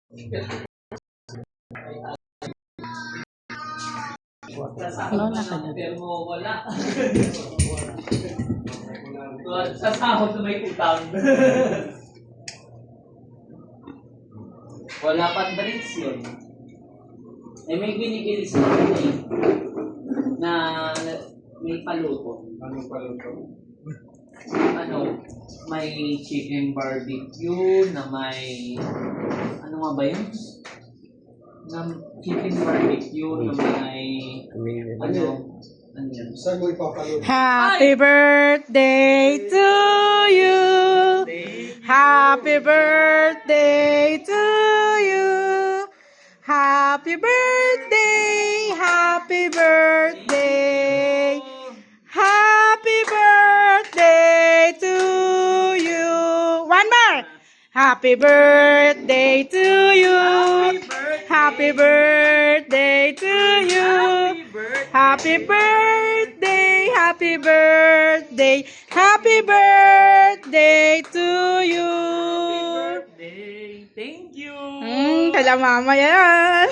Lola ka na. Pero wala. Sa sahod na may utang. Wala pang drinks yun. Eh, may ginigilis na na may paluto. Anong paluto? Ano, may chicken barbecue na may ano nga ba yun? Na chicken barbecue na may ano yun? Saan mo ipapaluto? Happy birthday to you. Happy birthday to you. Happy birthday. Happy birthday. Happy birthday to you. One more. Happy birthday to you. Happy birthday to you. Happy birthday. Happy birthday. Happy birthday to you. Thank you. Kala mama yan.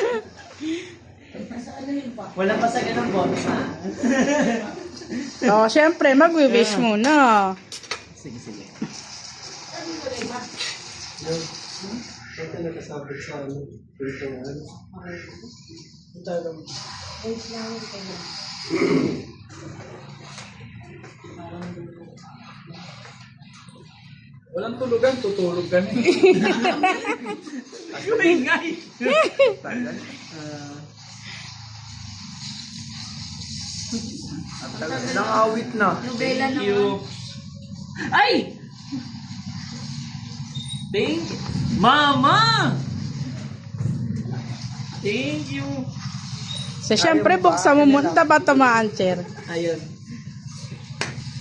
Wala pa sa ganang box ha. Oh, syempre mag-wish muna. Sige. Ito nakasabit sa ano? Dito nga ano? Ito lang. Walang tulugan, tutulog ka na. Ingay. Nang awit na. Thank you. Ay! Thank you. Mama! Thank you. So, syempre, buksan mo muna. Ba tamaan, chair? Ayun.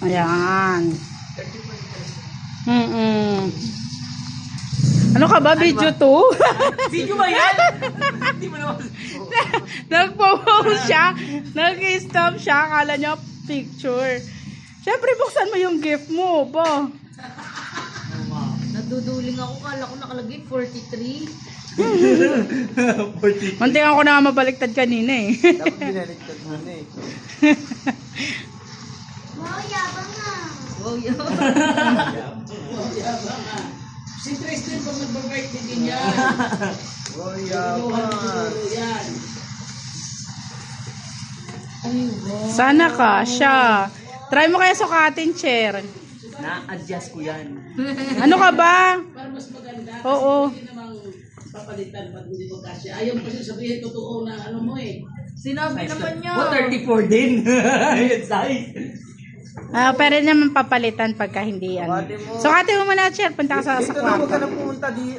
Ayan. Ano ka ba? Video 2? Video ba yan? Hindi mo naman. Nag-pause siya. Nag-stop siya. Akala niya picture. Syempre, buksan mo yung gift mo. Ba? Naduduling ako, kala ko nakalagay 43. 40. Muntikan ko na mabaliktad kanina eh. Dapat binaliktad mo na eh. Wow, yabang na. Wow, yabang. Si Tristan pag nag-birthday din yan. Oh, yaman. Sana ka, siya. Try mo kaya sukatin, chair. Na-adjust ko yan. Ano ka ba? Para mas maganda. Oo. Hindi namang papalitan pag hindi mo kasi. Ayaw pa siya sabihin totoo na ano mo eh. Sinabi naman niya. Oh, 34 din. Yun, size. Pwede naman papalitan pagka hindi yan. Sukatin mo muna, chair. Punta ka sa Dito na, kwarto. huwag ka na pumunta di.